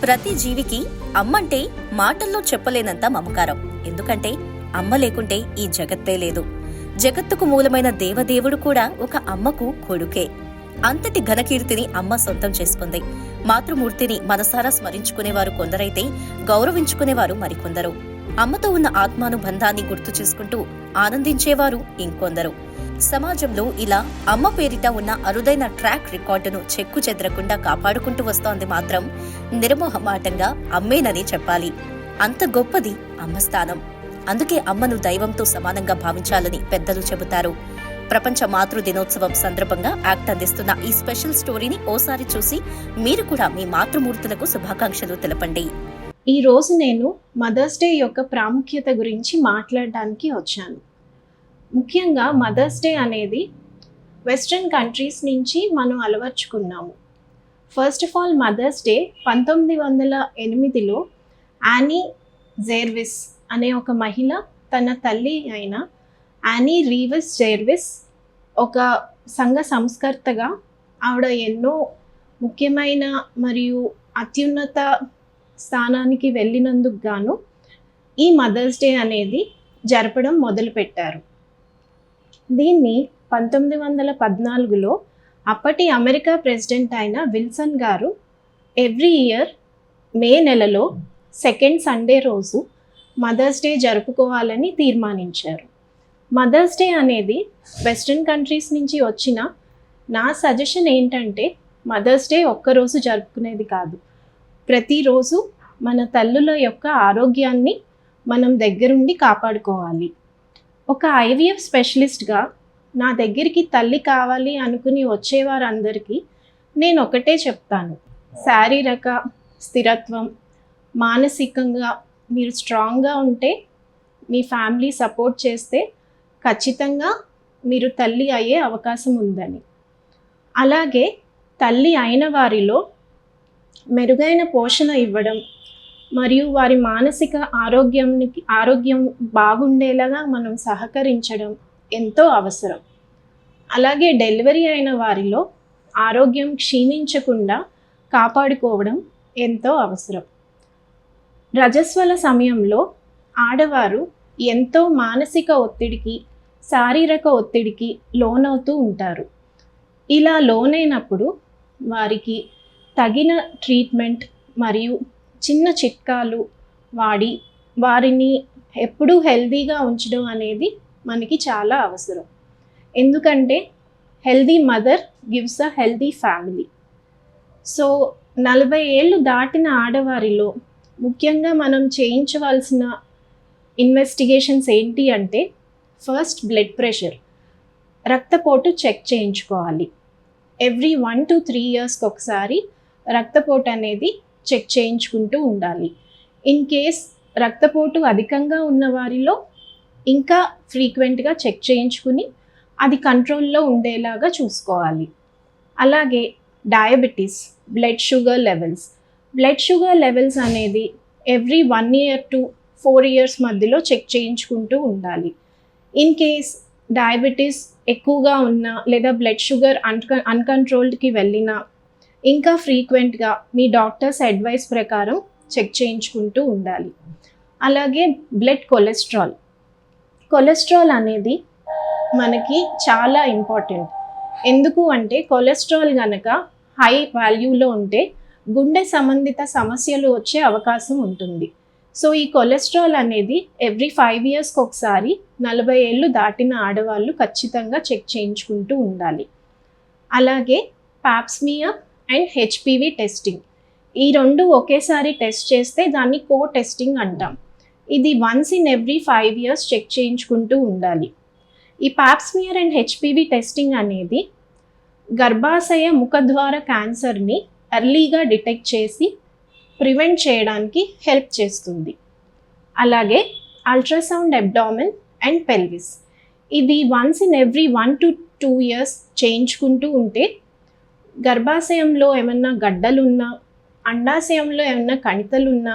ప్రతి జీవికి అమ్మంటే మాటల్లో చెప్పలేనంత మమకారం. ఎందుకంటే అమ్మ లేకుంటే ఈ జగత్తే లేదు. జగత్తుకు మూలమైన దేవదేవుడు కూడా ఒక అమ్మకు కొడుకే. అంతటి ఘనకీర్తిని అమ్మ సొంతం చేసుకుంది. మాతృమూర్తిని మనసారా స్మరించుకునేవారు కొందరైతే గౌరవించుకునేవారు మరికొందరు. అమ్మతో ఉన్న ఆత్మానుబంధాన్ని గుర్తు చేసుకుంటూ ఆనందించేవారు ఇంకొందరు. సమాజంలో ఇలా అమ్మ పేరిట ఉన్న అరుదైన ట్రాక్ రికార్డును చెక్కు చెదరకుండా కాపాడుకుంటూ వస్తోంది మాత్రం నిర్మోహమాటంగా అమ్మేనని చెప్పాలి. అంత గొప్పది అమ్మ స్థానం. అందుకే అమ్మను దైవంతో సమానంగా భావించాలని పెద్దలు చెబుతారు. ప్రపంచ మాతృ దినోత్సవం సందర్భంగా యాక్ట్ అందిస్తున్న ఈ స్పెషల్ స్టోరీని ఓసారి చూసి మీరు కూడా మీ మాతృమూర్తులకు శుభాకాంక్షలు తెలపండి. ఈ రోజు నేను మదర్స్ డే యొక్క ప్రాముఖ్యత గురించి మాట్లాడడానికి వచ్చాను. ముఖ్యంగా మదర్స్ డే అనేది వెస్ట్రన్ కంట్రీస్ నుంచి మనం అలవర్చుకున్నాము. First of all mothers day 1908లో యానీ జెర్విస్ అనే ఒక మహిళ తన తల్లి అయిన యానీ రీవిస్ జెర్విస్ ఒక సంఘ సంస్కర్తగా ఆవిడ ఎన్నో ముఖ్యమైన మరియు అత్యున్నత స్థానానికి వెళ్ళినందుకు గాను ఈ మదర్స్ డే అనేది జరపడం మొదలుపెట్టారు. దీన్ని 1914లో అప్పటి అమెరికా ప్రెసిడెంట్ అయిన విల్సన్ గారు ఎవ్రీ ఇయర్ మే నెలలో సెకండ్ సండే రోజు మదర్స్ డే జరుపుకోవాలని తీర్మానించారు. మదర్స్ డే అనేది వెస్ట్రన్ కంట్రీస్ నుంచి వచ్చిన నా సజెషన్ ఏంటంటే మదర్స్ డే ఒక్కరోజు జరుపుకునేది కాదు. ప్రతిరోజు మన తల్లుల యొక్క ఆరోగ్యాన్ని మనం దగ్గరుండి కాపాడుకోవాలి. ఒక ఐవీఎఫ్ స్పెషలిస్ట్గా నా దగ్గరికి తల్లి కావాలి అనుకుని వచ్చేవారందరికీ నేను ఒకటే చెప్తాను, శారీరక స్థిరత్వం, మానసికంగా మీరు స్ట్రాంగ్గా ఉంటే, మీ ఫ్యామిలీ సపోర్ట్ చేస్తే ఖచ్చితంగా మీరు తల్లి అయ్యే అవకాశం ఉందని. అలాగే తల్లి అయిన వారిలో మెరుగైన పోషణ ఇవ్వడం మరియు వారి మానసిక ఆరోగ్యం బాగుండేలాగా మనం సహకరించడం ఎంతో అవసరం. అలాగే డెలివరీ అయిన వారిలో ఆరోగ్యం క్షీణించకుండా కాపాడుకోవడం ఎంతో అవసరం. రజస్వల సమయంలో ఆడవారు ఎంతో మానసిక ఒత్తిడికి, శారీరక ఒత్తిడికి లోనవుతూ ఉంటారు. ఇలా లోనైనప్పుడు వారికి తగిన ట్రీట్మెంట్ మరియు చిన్న చిట్కాలు వాడి వారిని ఎప్పుడూ హెల్తీగా ఉంచడం అనేది మనకి చాలా అవసరం. ఎందుకంటే హెల్తీ మదర్ గివ్స్ అ హెల్తీ ఫ్యామిలీ. సో 40 ఏళ్ళు దాటిన ఆడవారిలో ముఖ్యంగా మనం చేయించవలసిన ఇన్వెస్టిగేషన్స్ ఏంటి అంటే, ఫస్ట్ బ్లడ్ ప్రెషర్, రక్తపోటు చెక్ చేయించుకోవాలి. ఎవ్రీ 1 to 3 yearsకి ఒకసారి రక్తపోటు అనేది చెక్ చేయించుకుంటూ ఉండాలి. ఇన్ కేస్ రక్తపోటు అధికంగా ఉన్న వారిలో ఇంకా ఫ్రీక్వెంట్గా చెక్ చేయించుకుని అది కంట్రోల్లో ఉండేలాగా చూసుకోవాలి. అలాగే డయాబెటీస్, బ్లడ్ షుగర్ లెవెల్స్ అనేది ఎవ్రీ 1 year to 4 years మధ్యలో చెక్ చేయించుకుంటూ ఉండాలి. ఇన్ కేస్ డయాబెటీస్ ఎక్కువగా ఉన్నా లేదా బ్లడ్ షుగర్ అన్కంట్రోల్డ్కి వెళ్ళినా ఇంకా ఫ్రీక్వెంట్గా మీ డాక్టర్స్ అడ్వైస్ ప్రకారం చెక్ చేయించుకుంటూ ఉండాలి. అలాగే బ్లడ్ కొలెస్ట్రాల్ అనేది మనకి చాలా ఇంపార్టెంట్. ఎందుకు అంటే కొలెస్ట్రాల్ కనుక హై వాల్యూలో ఉంటే గుండె సంబంధిత సమస్యలు వచ్చే అవకాశం ఉంటుంది. సో ఈ కొలెస్ట్రాల్ అనేది ఎవ్రీ 5 yearsకి ఒకసారి 40 ఏళ్ళు దాటిన ఆడవాళ్ళు ఖచ్చితంగా చెక్ చేయించుకుంటూ ఉండాలి. అలాగే పాప్స్మియర్ అండ్ హెచ్పివి టెస్టింగ్, ఈ రెండు ఒకేసారి టెస్ట్ చేస్తే దాన్ని కో టెస్టింగ్ అంటాం. ఇది once in every 5 years check చేయించుకుంటూ ఉండాలి. ఈ పాప్స్మియర్ అండ్ హెచ్పివి టెస్టింగ్ అనేది గర్భాశయ ముఖద్వార క్యాన్సర్ని ఎర్లీగా డిటెక్ట్ చేసి ప్రివెంట్ చేయడానికి హెల్ప్ చేస్తుంది. అలాగే అల్ట్రాసౌండ్ అబ్డామెన్ అండ్ పెల్విస్, ఇది once in every 1 to 2 years చేయించుకుంటూ ఉంటే గర్భాశయంలో ఏమన్నా గడ్డలున్నా, అండాశయంలో ఏమన్నా కణితలున్నా,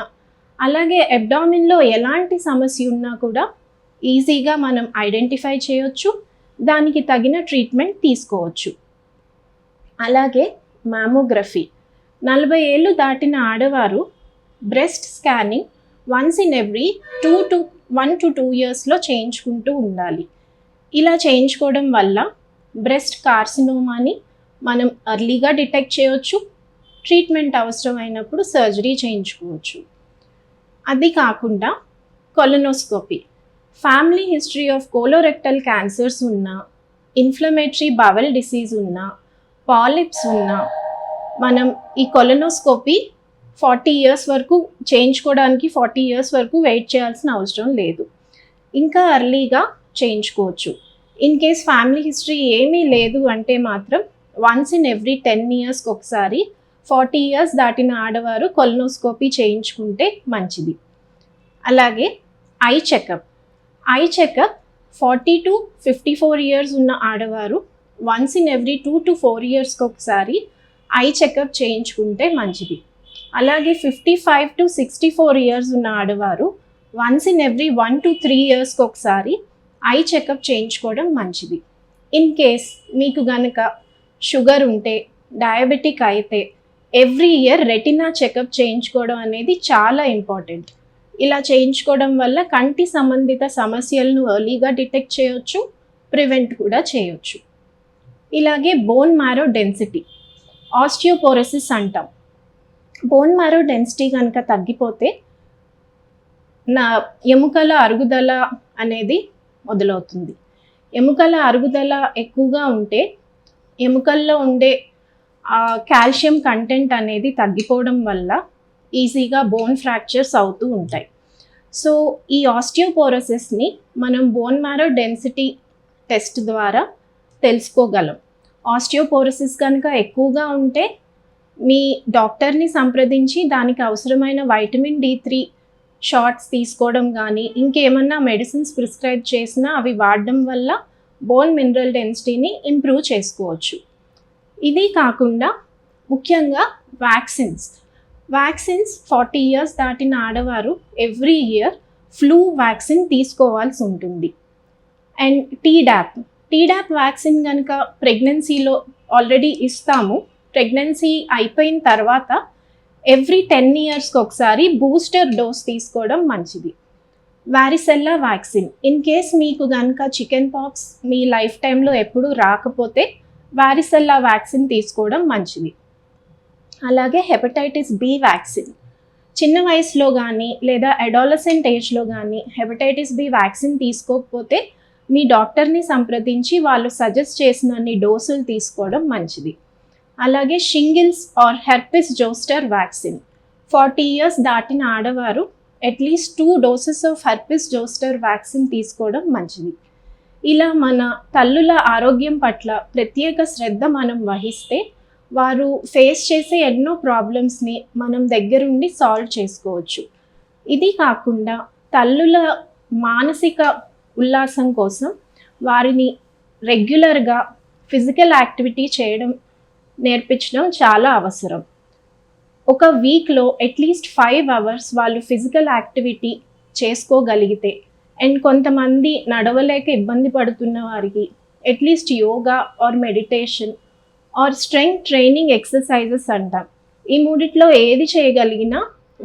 అలాగే అబ్డామిన్లో ఎలాంటి సమస్య ఉన్నా కూడా ఈజీగా మనం ఐడెంటిఫై చేయొచ్చు, దానికి తగిన ట్రీట్మెంట్ తీసుకోవచ్చు. అలాగే మ్యామోగ్రఫీ, 40 ఏళ్ళు దాటిన ఆడవారు breast scanning once in every 1 to 2 ఇయర్స్లో చేయించుకుంటూ ఉండాలి. ఇలా చేయించుకోవడం వల్ల బ్రెస్ట్ కార్సినోమాని మనం ఎర్లీగా డిటెక్ట్ చేయవచ్చు, ట్రీట్మెంట్ అవసరమైనప్పుడు సర్జరీ చేయించుకోవచ్చు. అది కాకుండా colonoscopy, family history of colorectal cancers ఉన్నా, ఇన్ఫ్లమేటరీ బవల్ డిసీజ్ ఉన్నా, పాలిప్స్ ఉన్నా మనం ఈ కొలనోస్కోపీ 40 ఇయర్స్ వరకు చేయించుకోవడానికి 40 ఇయర్స్ వరకు వెయిట్ చేయాల్సిన అవసరం లేదు. ఇంకా ఎర్లీగా చేయించుకోవచ్చు. ఇన్ కేస్ ఫ్యామిలీ హిస్టరీ ఏమీ లేదు అంటే మాత్రం వన్స్ ఇన్ ఎవ్రీ 10 ఇయర్స్కి ఒకసారి 40 ఇయర్స్ దాటిన ఆడవారు కొలనోస్కోపీ చేయించుకుంటే మంచిది. అలాగే ఐ చెకప్ 40 to 54 ఇయర్స్ ఉన్న ఆడవారు వన్స్ ఇన్ ఎవ్రీ 2 to 4 ఇయర్స్కి ఒకసారి ఐ చెకప్ చేయించుకుంటే మంచిది. అలాగే 55 to 64 ఇయర్స్ ఉన్న ఆడవారు వన్స్ ఇన్ ఎవ్రీ 1 to 3 ఇయర్స్కి ఒకసారి ఐ చెకప్ చేయించుకోవడం మంచిది. ఇన్ కేస్ మీకు గనక షుగర్ ఉంటే, డయాబెటిక్ అయితే ఎవ్రీ ఇయర్ రెటినా చెకప్ చేయించుకోవడం అనేది చాలా ఇంపార్టెంట్. ఇలా చేయించుకోవడం వల్ల కంటి సంబంధిత సమస్యలను ఎర్లీగా డిటెక్ట్ చేయొచ్చు, ప్రివెంట్ కూడా చేయొచ్చు. ఇలాగే బోన్ మ్యారో డెన్సిటీ, ఆస్టియోపోరోసిస్ అంటాం. బోన్ మ్యారో డెన్సిటీ కనుక తగ్గిపోతే ఎముకల అరుగుదల అనేది మొదలవుతుంది. ఎముకల అరుగుదల ఎక్కువగా ఉంటే ఎముకల్లో ఉండే కాల్షియం కంటెంట్ అనేది తగ్గిపోవడం వల్ల ఈజీగా బోన్ ఫ్రాక్చర్స్ అవుతూ ఉంటాయి. సో ఈ ఆస్టియోపోరోసిస్ని మనం బోన్ మ్యారో డెన్సిటీ టెస్ట్ ద్వారా తెలుసుకోగలం. ఆస్టియోపోరోసిస్ కనుక ఎక్కువగా ఉంటే మీ డాక్టర్ని సంప్రదించి దానికి అవసరమైన వైటమిన్ D3 షార్ట్స్ తీసుకోవడం కానీ, ఇంకేమన్నా మెడిసిన్స్ ప్రిస్క్రైబ్ చేసినా అవి వాడడం వల్ల బోన్ మినరల్ డెన్సిటీని ఇంప్రూవ్ చేసుకోవచ్చు. ఇది కాకుండా ముఖ్యంగా వ్యాక్సిన్స్ 40 ఇయర్స్ దాటిన ఆడవారు ఎవ్రీ ఇయర్ ఫ్లూ వ్యాక్సిన్ తీసుకోవాల్సి ఉంటుంది. అండ్ టీడాప్ వ్యాక్సిన్ కనుక ప్రెగ్నెన్సీలో ఆల్రెడీ ఇస్తాము. ప్రెగ్నెన్సీ అయిపోయిన తర్వాత ఎవ్రీ 10 ఇయర్స్కి ఒకసారి బూస్టర్ డోస్ తీసుకోవడం మంచిది. వారిసెల్లా వ్యాక్సిన్, ఇన్ కేస్ మీకు కనుక చికెన్ పాక్స్ మీ లైఫ్ టైంలో ఎప్పుడూ రాకపోతే వారిసెల్లా వ్యాక్సిన్ తీసుకోవడం మంచిది. అలాగే హెపటైటిస్ బి వ్యాక్సిన్, చిన్న వయసులో కానీ లేదా అడాలసెంట్ ఏజ్లో కానీ హెపటైటిస్ బి వ్యాక్సిన్ తీసుకోకపోతే మీ డాక్టర్ని సంప్రదించి వాళ్ళు సజెస్ట్ చేసినన్ని డోసులు తీసుకోవడం మంచిది. అలాగే shingles or herpes zoster vaccine, 40 years దాటిన ఆడవారు at least 2 doses of herpes zoster vaccine తీసుకోవడం మంచిది. ఇలా మన తల్లుల ఆరోగ్యం పట్ల ప్రత్యేక శ్రద్ధ మనం వహిస్తే వారు ఫేస్ చేసే ఎన్నో ప్రాబ్లమ్స్ని మనం దగ్గరుండి సాల్వ్ చేసుకోవచ్చు. ఇది కాకుండా తల్లుల మానసిక ఉల్లాసం కోసం వారిని రెగ్యులర్గా ఫిజికల్ యాక్టివిటీ నేర్పించడం చాలా అవసరం. ఒక వీక్లో అట్లీస్ట్ 5 hours వాళ్ళు ఫిజికల్ యాక్టివిటీ చేసుకోగలిగితే, అండ్ కొంతమంది నడవలేక ఇబ్బంది పడుతున్న వారికి at least yoga or meditation or strength training exercises అంటాం. ఈ మూడిట్లో ఏది చేయగలిగినా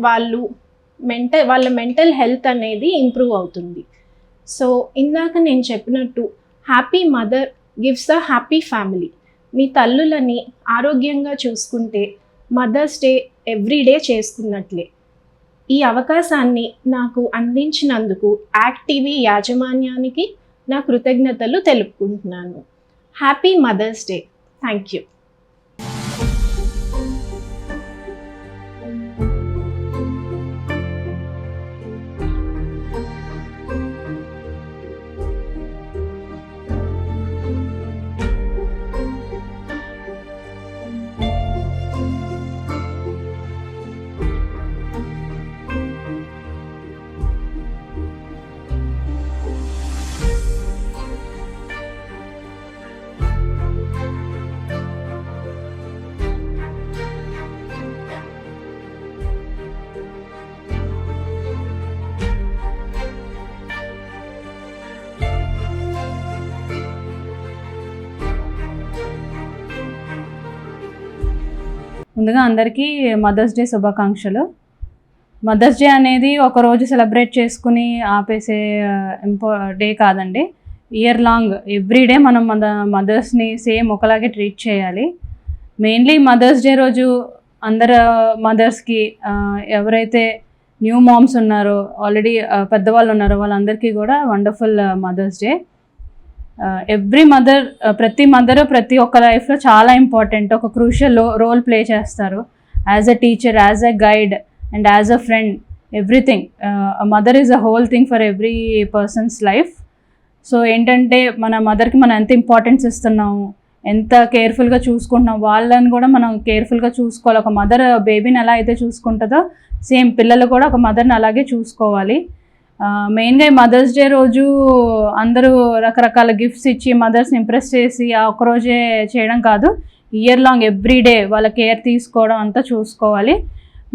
వాళ్ళ మెంటల్ హెల్త్ అనేది ఇంప్రూవ్ అవుతుంది. సో ఇందాక నేను చెప్పినట్టు happy mother gives a happy family. మీ తల్లులని ఆరోగ్యంగా చూసుకుంటే మదర్స్ డే ఎవ్రీడే చేసుకున్నట్లే. ఈ అవకాశాన్ని నాకు అందించినందుకు యాక్ట్ టీవీ యాజమాన్యానికి నా కృతజ్ఞతలు తెలుపుకుంటున్నాను. Happy mother's day. Thank you. ముందుగా అందరికీ మదర్స్ డే శుభాకాంక్షలు. మదర్స్ డే అనేది ఒక రోజు సెలబ్రేట్ చేసుకుని ఆపేసే డే కాదండి. ఇయర్ లాంగ్ ఎవ్రీడే మనం మన మదర్స్ని సేమ్ ఒకలాగే ట్రీట్ చేయాలి. మెయిన్లీ మదర్స్ డే రోజు అందరు మదర్స్కి ఎవరైతే న్యూ మామ్స్ ఉన్నారో, ఆల్రెడీ పెద్దవాళ్ళు ఉన్నారో వాళ్ళందరికీ కూడా wonderful mother's day. Every mother, ప్రతి ఒక్క లైఫ్లో చాలా ఇంపార్టెంట్, ఒక క్రూషియల్ రోల్ ప్లే చేస్తారు. As a teacher, as a guide and as a friend, everything. Mother is a whole thing for every person's life. So ఏంటంటే మన మదర్కి మనం ఎంత ఇంపార్టెన్స్ ఇస్తున్నాము, ఎంత కేర్ఫుల్గా చూసుకుంటున్నాం, వాళ్ళని కూడా మనం కేర్ఫుల్గా చూసుకోవాలి. ఒక మదర్ బేబీని ఎలా అయితే చూసుకుంటుందో సేమ్ పిల్లలు కూడా ఒక మదర్ని అలాగే చూసుకోవాలి. మెయిన్గా ఈ మదర్స్ డే రోజు అందరూ రకరకాల గిఫ్ట్స్ ఇచ్చి మదర్స్ని ఇంప్రెస్ చేసి ఆ ఒక్కరోజే చేయడం కాదు, ఇయర్ లాంగ్ ఎవ్రీడే వాళ్ళ కేర్ తీసుకోవడం అంతా చూసుకోవాలి.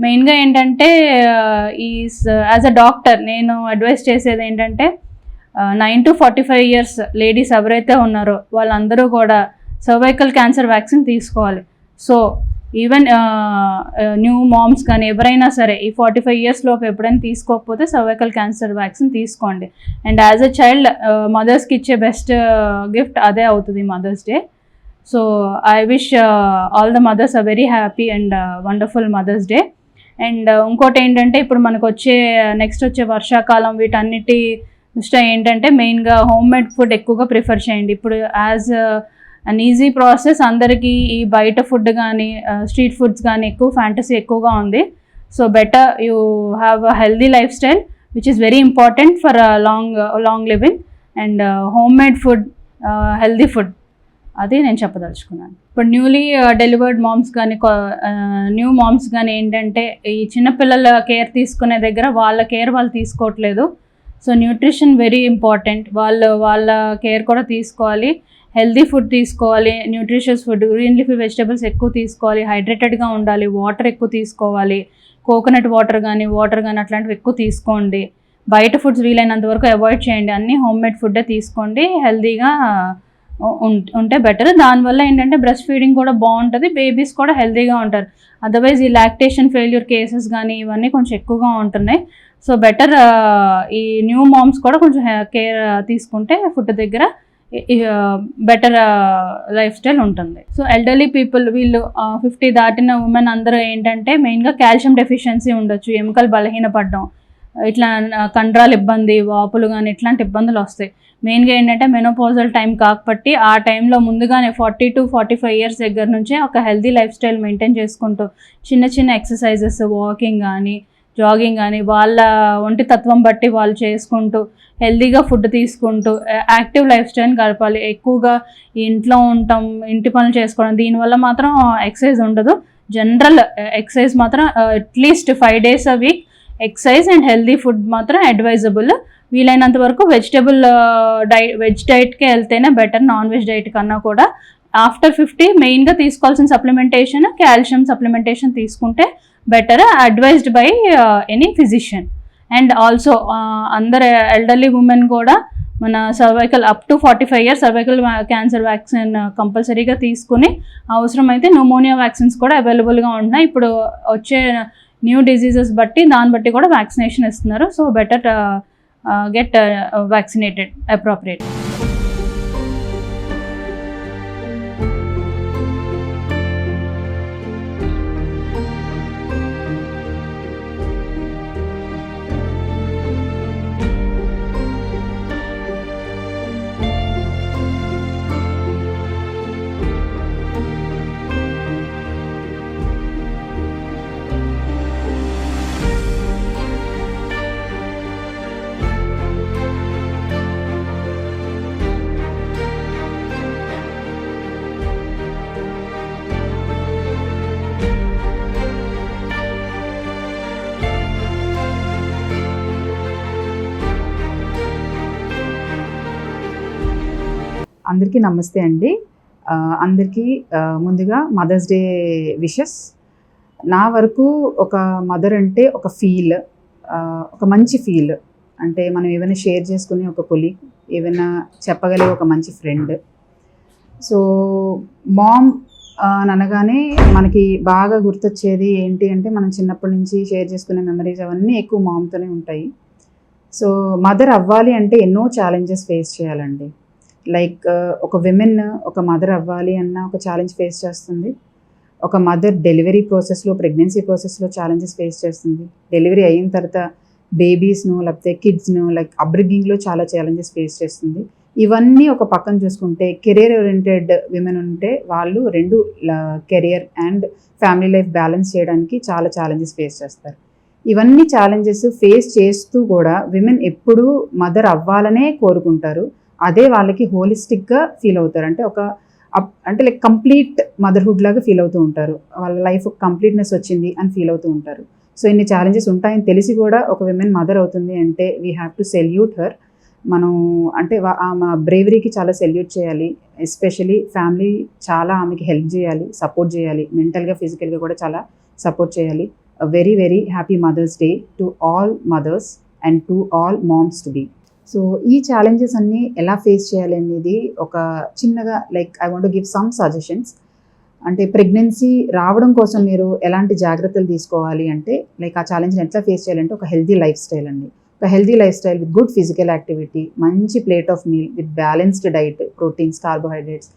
మెయిన్గా ఏంటంటే యాజ్ అ డాక్టర్ నేను అడ్వైస్ చేసేది ఏంటంటే 9 to 45 years లేడీస్ ఎవరైతే ఉన్నారో వాళ్ళందరూ కూడా సర్వైకల్ క్యాన్సర్ వ్యాక్సిన్ తీసుకోవాలి. సో ఈవెన్ న్యూ మామ్స్ కానీ ఎవరైనా సరే ఈ 45 years లోపు ఎప్పుడైనా తీసుకోకపోతే సర్వైకల్ క్యాన్సర్ వ్యాక్సిన్ తీసుకోండి. అండ్ యాజ్ అ చైల్డ్ మదర్స్కి ఇచ్చే బెస్ట్ గిఫ్ట్ అదే అవుతుంది mother's day. So I wish all the mothers a very happy and wonderful mother's day. And ఇంకోటి ఏంటంటే ఇప్పుడు మనకు నెక్స్ట్ వచ్చే వర్షాకాలం వీటన్నిటి దృష్ట్యా ఏంటంటే మెయిన్గా హోమ్ మేడ్ ఫుడ్ ఎక్కువగా ప్రిఫర్ చేయండి. ఇప్పుడు యాజ్ అన్ ఈజీ ప్రాసెస్ అందరికీ ఈ బయట ఫుడ్ కానీ స్ట్రీట్ ఫుడ్స్ కానీ ఫ్యాంటసీ ఎక్కువగా ఉంది. So better you have a healthy life style which is very important for long living. And home made food, healthy food, అది నేను చెప్పదలుచుకున్నాను. ఇప్పుడు న్యూలీ డెలివర్డ్ మామ్స్ కానీ న్యూ మామ్స్ కానీ ఏంటంటే ఈ చిన్నపిల్లల కేర్ తీసుకునే దగ్గర వాళ్ళ కేర్ వాళ్ళు తీసుకోవట్లేదు. సో న్యూట్రిషన్ వెరీ ఇంపార్టెంట్, వాళ్ళ కేర్ కూడా తీసుకోవాలి. హెల్దీ ఫుడ్ తీసుకోవాలి, nutritious food, green leafy vegetables ఎక్కువ తీసుకోవాలి, హైడ్రేటెడ్గా ఉండాలి, వాటర్ ఎక్కువ తీసుకోవాలి, కోకోనట్ వాటర్ కానీ అట్లాంటివి ఎక్కువ తీసుకోండి. బయట ఫుడ్స్ వీలైనంత వరకు అవాయిడ్ చేయండి, అన్నీ హోమ్ మేడ్ ఫుడ్డే తీసుకోండి. హెల్దీగా ఉంటే బెటర్. దానివల్ల ఏంటంటే బ్రెస్ట్ ఫీడింగ్ కూడా బాగుంటుంది, బేబీస్ కూడా హెల్దీగా ఉంటారు. అదర్వైజ్ ఈ లాక్టేషన్ ఫెయిల్యూర్ కేసెస్ కానీ ఇవన్నీ కొంచెం ఎక్కువగా ఉంటున్నాయి. సో బెటర్ ఈ న్యూ మామ్స్ కూడా కొంచెం కేర్ తీసుకుంటే ఫుడ్ దగ్గర బెటర్ లైఫ్ స్టైల్ ఉంటుంది. సో ఎల్డర్లీ పీపుల్, వీళ్ళు 50 దాటిన ఉమెన్ అందరూ ఏంటంటే మెయిన్గా కాల్షియం డెఫిషియన్సీ ఉండొచ్చు, ఎముకలు బలహీనపడడం, ఇట్లా కండరాల ఇబ్బంది, వాపులు కానీ ఇట్లాంటి ఇబ్బందులు వస్తాయి. మెయిన్గా ఏంటంటే మెనోపాజల్ టైం కాబట్టి ఆ టైంలో ముందుగానే 40 to 45 years దగ్గర నుంచే ఒక హెల్దీ లైఫ్ స్టైల్ మెయింటైన్ చేసుకుంటూ చిన్న ఎక్సర్సైజెస్, వాకింగ్ కానీ జాగింగ్ కానీ వాళ్ళ ఒంటి తత్వం బట్టి వాళ్ళు చేసుకుంటూ హెల్దీగా ఫుడ్ తీసుకుంటూ యాక్టివ్ లైఫ్ స్టైల్ గడపాలి. ఎక్కువగా ఇంట్లో ఉంటాం, ఇంటి పనులు చేసుకోవడం, దీనివల్ల మాత్రం ఎక్సర్సైజ్ ఉండదు. జనరల్ ఎక్సర్సైజ్ మాత్రం at least 5 days a week exercise and healthy food మాత్రం అడ్వైజబుల్. వీలైనంత వరకు వెజ్ డైట్కే వెళ్తేనే బెటర్, నాన్ వెజ్ డైట్ కన్నా కూడా. ఆఫ్టర్ 50 మెయిన్గా తీసుకోవాల్సిన సప్లిమెంటేషన్ కాల్షియం సప్లిమెంటేషన్ తీసుకుంటే better, advised by any physician. And also అందరు ఎల్డర్లీ ఉమెన్ కూడా మన cervical up to 45 years cervical cancer vaccine కంపల్సరీగా తీసుకుని, అవసరమైతే న్యూమోనియా వ్యాక్సిన్స్ కూడా అవైలబుల్గా ఉంటున్నాయి. ఇప్పుడు వచ్చే న్యూ డిజీజెస్ బట్టి దాన్ని బట్టి కూడా వ్యాక్సినేషన్ ఇస్తున్నారు. So better get vaccinated appropriate. అందరికీ నమస్తే అండి. అందరికీ ముందుగా మదర్స్ డే విషెస్. నా వరకు ఒక మదర్ అంటే ఒక ఫీల్, ఒక మంచి ఫీల్. అంటే మనం ఏమైనా షేర్ చేసుకునే ఒక కొలీగ్, ఏమైనా చెప్పగలిగే ఒక మంచి ఫ్రెండ్. సో మామ్ అని అనగానే మనకి బాగా గుర్తొచ్చేది ఏంటి అంటే మనం చిన్నప్పటి నుంచి షేర్ చేసుకునే మెమరీస్ అవన్నీ ఎక్కువ మామ్తోనే ఉంటాయి. సో మదర్ అవ్వాలి అంటే ఎన్నో ఛాలెంజెస్ ఫేస్ చేయాలండి. లైక్ ఒక విమెన్ ఒక మదర్ అవ్వాలి అన్న ఒక ఛాలెంజ్ ఫేస్ చేస్తుంది. ఒక మదర్ డెలివరీ ప్రాసెస్లో, ప్రెగ్నెన్సీ ప్రాసెస్లో ఛాలెంజెస్ ఫేస్ చేస్తుంది. డెలివరీ అయిన తర్వాత బేబీస్ను లేకపోతే కిడ్స్ను లైక్ అప్బ్రింగింగ్లో చాలా ఛాలెంజెస్ ఫేస్ చేస్తుంది. ఇవన్నీ ఒక పక్కన చూసుకుంటే కెరియర్ ఓరియంటెడ్ విమెన్ ఉంటే వాళ్ళు రెండు career and family life balance చేయడానికి చాలా ఛాలెంజెస్ ఫేస్ చేస్తారు. ఇవన్నీ ఛాలెంజెస్ ఫేస్ చేస్తూ కూడా విమెన్ ఎప్పుడూ మదర్ అవ్వాలనే కోరుకుంటారు. అదే వాళ్ళకి హోలిస్టిక్గా ఫీల్ అవుతారు. అంటే లైక్ కంప్లీట్ మదర్హుడ్ లాగా ఫీల్ అవుతూ ఉంటారు. వాళ్ళ లైఫ్ కంప్లీట్నెస్ వచ్చింది అని ఫీల్ అవుతూ ఉంటారు. సో ఇన్ని ఛాలెంజెస్ ఉంటాయని తెలిసి కూడా ఒక విమెన్ మదర్ అవుతుంది అంటే we have to salute her. మనం అంటే ఆమె బ్రేవరీకి చాలా సెల్యూట్ చేయాలి. ఎస్పెషలీ ఫ్యామిలీ చాలా ఆమెకి హెల్ప్ చేయాలి, సపోర్ట్ చేయాలి, మెంటల్గా ఫిజికల్గా కూడా చాలా సపోర్ట్ చేయాలి. Very very happy mother's day to all mothers and to all moms to be. So ఈ ఛాలెంజెస్ అన్నీ ఎలా ఫేస్ చేయాలి అనేది ఒక చిన్నగా like I want to give some suggestions. అంటే ప్రెగ్నెన్సీ రావడం కోసం మీరు ఎలాంటి జాగ్రత్తలు తీసుకోవాలి అంటే లైక్ ఆ ఛాలెంజ్ని ఎట్లా ఫేస్ చేయాలంటే ఒక హెల్తీ లైఫ్ స్టైల్ అండి. ఒక healthy life style with good physical activity, మంచి plate of meal with balanced diet, proteins, carbohydrates,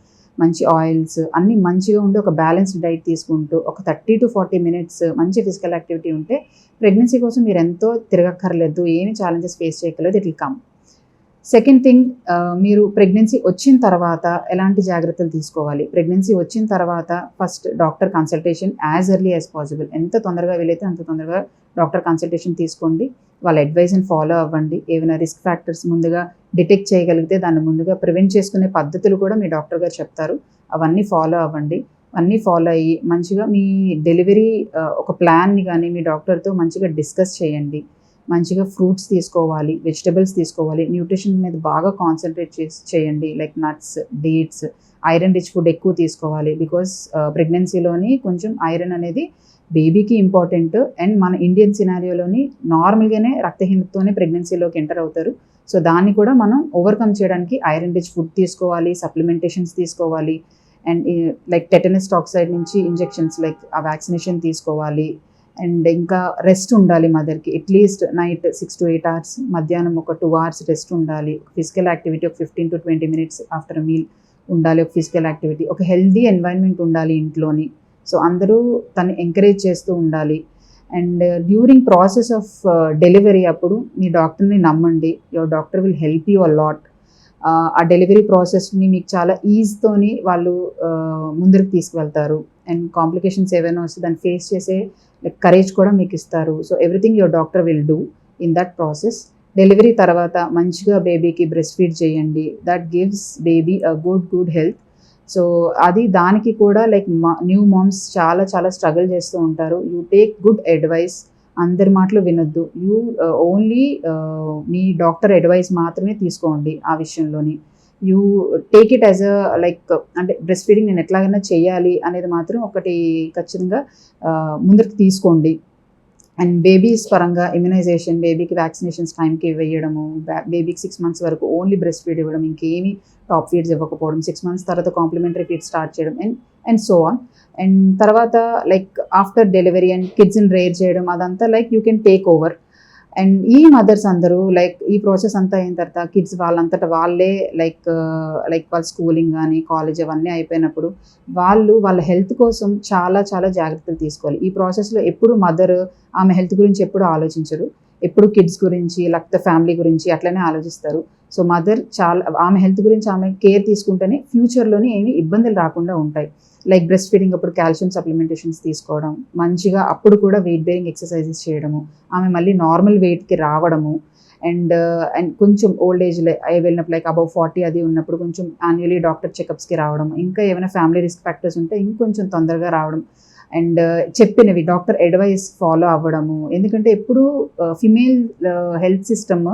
మంచి ఆయిల్స్ అన్నీ మంచిగా ఉండి ఒక బ్యాలెన్స్డ్ డైట్ తీసుకుంటూ ఒక 30 to 40 minutes మంచి ఫిజికల్ యాక్టివిటీ ఉంటే ప్రెగ్నెన్సీ కోసం మీరు ఎంతో తిరగక్కర్లేదు, ఏమి ఛాలెంజెస్ ఫేస్ చేయక్కర్లేదు, it will come. Second thing, మీరు ప్రెగ్నెన్సీ వచ్చిన తర్వాత ఎలాంటి జాగ్రత్తలు తీసుకోవాలి. ప్రెగ్నెన్సీ వచ్చిన తర్వాత first doctor consultation as early as possible, ఎంత తొందరగా వీలైతే అంత తొందరగా డాక్టర్ కన్సల్టేషన్ తీసుకోండి. వాళ్ళ అడ్వైస్ని ఫాలో అవ్వండి. ఏమైనా రిస్క్ ఫ్యాక్టర్స్ ముందుగా డిటెక్ట్ చేయగలిగితే దాన్ని ముందుగా ప్రివెంట్ చేసుకునే పద్ధతులు కూడా మీ డాక్టర్ గారు చెప్తారు, అవన్నీ ఫాలో అవ్వండి. అన్నీ ఫాలో అయ్యి మంచిగా మీ డెలివరీ ఒక ప్లాన్ని కానీ మీ డాక్టర్తో మంచిగా డిస్కస్ చేయండి. మంచిగా ఫ్రూట్స్ తీసుకోవాలి, వెజిటబుల్స్ తీసుకోవాలి, న్యూట్రిషన్ మీద బాగా కాన్సన్ట్రేట్ చేయండి. Like nuts, dates, iron rich food ఎక్కువ తీసుకోవాలి. బికాస్ ప్రెగ్నెన్సీలోని కొంచెం ఐరన్ అనేది బేబీకి ఇంపార్టెంట్. అండ్ మన ఇండియన్ సినారియోలోని నార్మల్గానే రక్తహీనతతోనే ప్రెగ్నెన్సీలోకి ఎంటర్ అవుతారు. సో దాన్ని కూడా మనం ఓవర్కమ్ చేయడానికి ఐరన్ రిచ్ ఫుడ్ తీసుకోవాలి, సప్లిమెంటేషన్స్ తీసుకోవాలి. అండ్ లైక్ టెటనస్ టాక్సైడ్ నుంచి ఇంజెక్షన్స్ లైక్ ఆ వ్యాక్సినేషన్ తీసుకోవాలి. అండ్ ఇంకా రెస్ట్ ఉండాలి మదర్కి. అట్లీస్ట్ నైట్ 6 to 8 hours, మధ్యాహ్నం ఒక 2 hours రెస్ట్ ఉండాలి. ఫిజికల్ యాక్టివిటీ ఒక 15 to 20 minutes ఆఫ్టర్ మీల్ ఉండాలి. ఒక ఫిజికల్ యాక్టివిటీ, ఒక హెల్దీ ఎన్వైరన్మెంట్ ఉండాలి ఇంట్లోని. సో అందరూ తను ఎంకరేజ్ చేస్తూ ఉండాలి. And during process of delivery అప్పుడు మీ డాక్టర్ని నమ్మండి. Your doctor will help you a lot. ఆ డెలివరీ ప్రాసెస్ని మీకు చాలా ఈజీతోని వాళ్ళు ముందరికి తీసుకువెళ్తారు. అండ్ కాంప్లికేషన్స్ ఏవైనా వస్తే దాన్ని ఫేస్ చేసే కరేజ్ కూడా మీకు ఇస్తారు. So everything your doctor will do in that process. Delivery తర్వాత మంచిగా బేబీకి బ్రెస్ట్ ఫీడ్ చేయండి. That gives baby a good health. So దానికి కూడా లైక్ న్యూ మామ్స్ చాలా చాలా స్ట్రగుల్ చేస్తూ ఉంటారు. యూ టేక్ గుడ్ అడ్వైస్, అందరి మాటలు వినొద్దు. యూ ఓన్లీ మీ డాక్టర్ అడ్వైస్ మాత్రమే తీసుకోండి ఆ విషయంలోని. You take it as a like అంటే బ్రెస్ట్ ఫీడింగ్ నేను ఎట్లాగైనా చేయాలి అనేది మాత్రం ఒకటి ఖచ్చితంగా ముందుకు తీసుకోండి. అండ్ బేబీస్ పరంగా ఇమ్యునైజేషన్, బేబీకి వ్యాక్సినేషన్స్ టైంకి వేయడము, బేబీకి 6 months వరకు ఓన్లీ బ్రెస్ట్ ఫీడ్ ఇవ్వడం, ఇంకేమీ టాప్ ఫీడ్స్ ఇవ్వకపోవడం, 6 months తర్వాత కాంప్లిమెంటరీ ఫీడ్ స్టార్ట్ చేయడం అండ్ సో ఆన్. అండ్ తర్వాత లైక్ ఆఫ్టర్ డెలివరీ అండ్ కిడ్స్ని రేర్ చేయడం, అదంతా like you can take over. And ఈ మదర్స్ అందరూ లైక్ ఈ ప్రాసెస్ అంతా అయిన తర్వాత కిడ్స్ వాళ్ళంతటా వాళ్ళే లైక్ వాళ్ళ స్కూలింగ్ కానీ కాలేజ్ అవన్నీ అయిపోయినప్పుడు వాళ్ళ హెల్త్ కోసం చాలా చాలా జాగ్రత్తలు తీసుకోవాలి. ఈ ప్రాసెస్లో ఎప్పుడు మదర్ ఆమె హెల్త్ గురించి ఎప్పుడు ఆలోచించరు, ఎప్పుడు కిడ్స్ గురించి లేకపోతే ఫ్యామిలీ గురించి అట్లనే ఆలోచిస్తారు. సో మదర్ ఆమె హెల్త్ గురించి ఆమె కేర్ తీసుకుంటేనే ఫ్యూచర్లోని ఏమి ఇబ్బందులు రాకుండా ఉంటాయి. లైక్ బ్రెస్ట్ ఫీడింగ్ అప్పుడు కాల్షియం సప్లిమెంటేషన్స్ తీసుకోవడం, మంచిగా అప్పుడు కూడా వెయిట్ బేరింగ్ ఎక్సర్సైజెస్ చేయడము, ఆమె మళ్ళీ నార్మల్ వెయిట్కి రావడము. అండ్ కొంచెం ఓల్డ్ ఏజ్ వెళ్ళినప్పుడు లైక్ అబౌవ్ 40 అది ఉన్నప్పుడు కొంచెం యాన్యువలీ డాక్టర్ చెకప్స్కి రావడం, ఇంకా ఏమైనా ఫ్యామిలీ రిస్క్ ఫ్యాక్టర్స్ ఉంటే ఇంకొంచెం తొందరగా రావడం. అండ్ చెప్పినవి డాక్టర్ అడ్వైస్ ఫాలో అవ్వడము. ఎందుకంటే ఎప్పుడు ఫిమేల్ హెల్త్ సిస్టమ్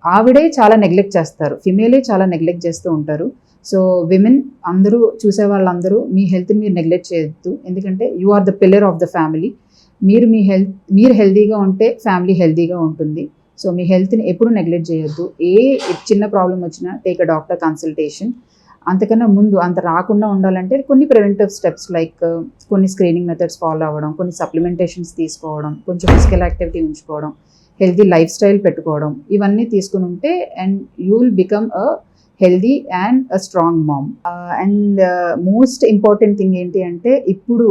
ఆవిడే చాలా నెగ్లెక్ట్ చేస్తారు, ఫిమేలే చాలా నెగ్లెక్ట్ చేస్తూ ఉంటారు. సో విమెన్ అందరూ చూసే వాళ్ళందరూ మీ హెల్త్ని మీరు నెగ్లెక్ట్ చేయొద్దు. ఎందుకంటే you are the pillar of the family. మీరు హెల్తీగా ఉంటే ఫ్యామిలీ హెల్తీగా ఉంటుంది. సో మీ హెల్త్ని ఎప్పుడు నెగ్లెక్ట్ చేయొద్దు. ఏ చిన్న ప్రాబ్లం వచ్చినా టేక్ అ డాక్టర్ కన్సల్టేషన్. అంతకన్నా ముందు అంత రాకుండా ఉండాలంటే కొన్ని ప్రివెంటివ్ స్టెప్స్ లైక్ కొన్ని స్క్రీనింగ్ మెథడ్స్ ఫాలో అవ్వడం, కొన్ని సప్లిమెంటేషన్స్ తీసుకోవడం, కొంచెం ఫిజికల్ యాక్టివిటీ ఉంచుకోవడం, హెల్తీ లైఫ్ స్టైల్ పెట్టుకోవడం, ఇవన్నీ తీసుకుని ఉంటే and you will become a healthy and a strong mom. And most important thing ఏంటి అంటే ఇప్పుడు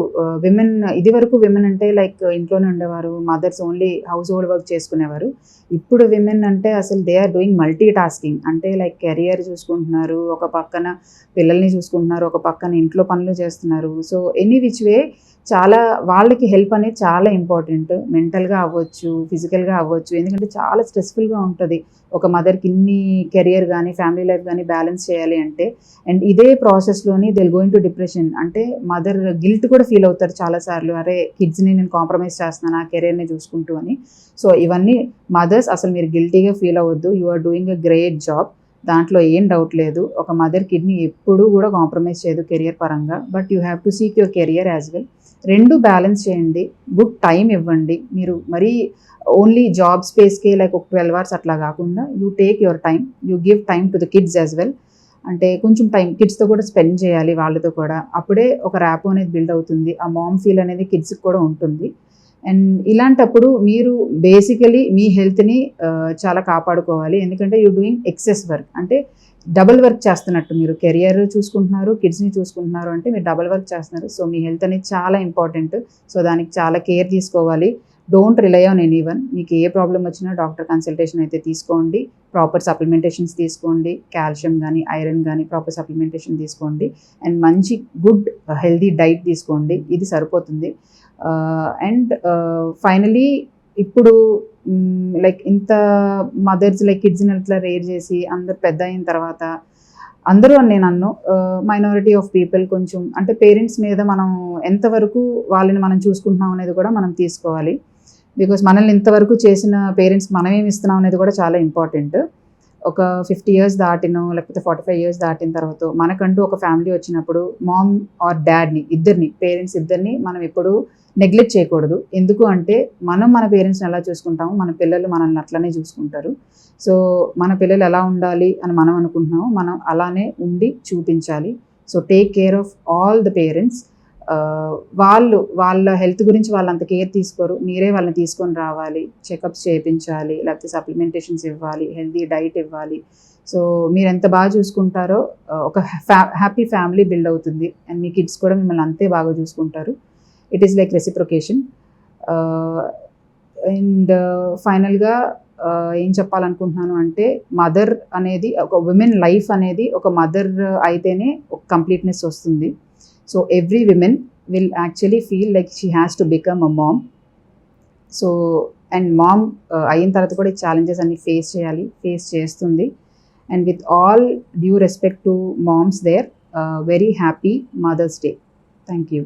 విమెన్, ఇది వరకు విమెన్ అంటే లైక్ ఇంట్లోనే ఉండేవారు, mothers only household work చేసుకునేవారు. ఇప్పుడు విమెన్ అంటే అసలు they are doing multitasking. అంటే లైక్ కెరియర్ చూసుకుంటున్నారు, ఒక పక్కన పిల్లల్ని చూసుకుంటున్నారు, ఒక పక్కన ఇంట్లో పనులు చేస్తున్నారు. సో ఎనీ విచ్ వే చాలా వాళ్ళకి హెల్ప్ అనేది చాలా ఇంపార్టెంట్. మెంటల్గా అవ్వచ్చు, ఫిజికల్గా అవ్వచ్చు, ఎందుకంటే చాలా స్ట్రెస్ఫుల్గా ఉంటుంది ఒక మదర్కి ఇన్ని కెరియర్ కానీ ఫ్యామిలీ లైఫ్ కానీ బ్యాలెన్స్ చేయాలి అంటే. అండ్ ఇదే ప్రాసెస్లోని దే గోయింగ్ టు డిప్రెషన్. అంటే మదర్ గిల్ట్ కూడా ఫీల్ అవుతారు చాలాసార్లు, అరే కిడ్స్ని నేను కాంప్రమైజ్ చేస్తున్నాను ఆ కెరియర్ని చూసుకుంటూ అని. సో ఇవన్నీ మదర్స్ అసలు మీరు గిల్టీగా ఫీల్ అవ్వద్దు. You are doing a great job, దాంట్లో ఏం డౌట్ లేదు. ఒక మదర్ కిడ్నీ ఎప్పుడూ కూడా కాంప్రమైజ్ చేయదు కెరియర్ పరంగా. But you have to seek your career as well. రెండు బ్యాలెన్స్ చేయండి, గుడ్ టైం ఇవ్వండి. మీరు మరీ ఓన్లీ జాబ్ స్పేస్కే లైక్ ఒక 12 hours అట్లా కాకుండా you take your time, you give time to the kids as well. అంటే కొంచెం టైం కిడ్స్తో కూడా స్పెండ్ చేయాలి, వాళ్ళతో కూడా. అప్పుడే ఒక ర్యాపో అనేది బిల్డ్ అవుతుంది, ఆ మామ్ ఫీల్ అనేది కిడ్స్కి కూడా ఉంటుంది. అండ్ ఇలాంటప్పుడు మీరు బేసికలీ మీ హెల్త్ని చాలా కాపాడుకోవాలి. ఎందుకంటే యూ డూయింగ్ ఎక్సెస్ వర్క్, అంటే డబుల్ వర్క్ చేస్తున్నట్టు. మీరు కెరియర్ చూసుకుంటున్నారు, కిడ్స్ని చూసుకుంటున్నారు, అంటే మీరు డబుల్ వర్క్ చేస్తున్నారు. సో మీ హెల్త్ అనేది చాలా ఇంపార్టెంట్. సో దానికి చాలా కేర్ తీసుకోవాలి. Don't rely on anyone. మీకు ఏ ప్రాబ్లం వచ్చినా డాక్టర్ కన్సల్టేషన్ అయితే తీసుకోండి, ప్రాపర్ సప్లిమెంటేషన్స్ తీసుకోండి, కాల్షియం కానీ ఐరన్ కానీ ప్రాపర్ సప్లిమెంటేషన్ తీసుకోండి, అండ్ మంచి గుడ్ హెల్దీ డైట్ తీసుకోండి. ఇది సరిపోతుంది. అండ్ ఫైనలీ ఇప్పుడు లైక్ ఇంత మదర్స్ లైక్ కిడ్స్ని అట్లా రేర్ చేసి అందరు పెద్ద అయిన తర్వాత అందరూ అని నేను అన్ను, మైనారిటీ ఆఫ్ పీపుల్ కొంచెం అంటే పేరెంట్స్ మీద మనం ఎంతవరకు వాళ్ళని మనం చూసుకుంటున్నాం అనేది కూడా మనం తీసుకోవాలి. బికాస్ మనల్ని ఇంతవరకు చేసిన పేరెంట్స్కి మనం ఏమి ఇస్తున్నాం అనేది కూడా చాలా ఇంపార్టెంట్. ఒక 50 years దాటినో లేకపోతే 45 years దాటిన తర్వాత మనకంటూ ఒక ఫ్యామిలీ వచ్చినప్పుడు మామ్ ఆర్ డాడ్ని ఇద్దరిని, పేరెంట్స్ ఇద్దరిని మనం ఎప్పుడు నెగ్లెక్ట్ చేయకూడదు. ఎందుకు అంటే మనం మన పేరెంట్స్ని ఎలా చూసుకుంటామో మన పిల్లలు మనల్ని అట్లనే చూసుకుంటారు. సో మన పిల్లలు ఎలా ఉండాలి అని మనం అనుకుంటున్నామో మనం అలానే ఉండి చూపించాలి. So take care of all the parents. వాళ్ళు వాళ్ళ హెల్త్ గురించి వాళ్ళు అంత కేర్ తీసుకోరు, మీరే వాళ్ళని తీసుకొని రావాలి, చెకప్స్ చేయించాలి, లేకపోతే సప్లిమెంటేషన్స్ ఇవ్వాలి, హెల్తీ డైట్ ఇవ్వాలి. సో మీరు ఎంత బాగా చూసుకుంటారో ఒక హ్యాపీ ఫ్యామిలీ బిల్డ్ అవుతుంది. అండ్ మీ కిడ్స్ కూడా మిమ్మల్ని అంతే బాగా చూసుకుంటారు. It is like reciprocation. And ఫైనల్గా ఏం చెప్పాలనుకుంటున్నాను అంటే మదర్ అనేది ఒక ఉమెన్ లైఫ్ అనేది ఒక మదర్ అయితేనే ఒక కంప్లీట్నెస్ వస్తుంది. So every women will actually feel like she has to become a mom. So and mom అయిన తర్వాత కూడా ఈ ఛాలెంజెస్ అన్ని ఫేస్ చేస్తుంది. And with all due respect to moms there, very happy mother's day. Thank you.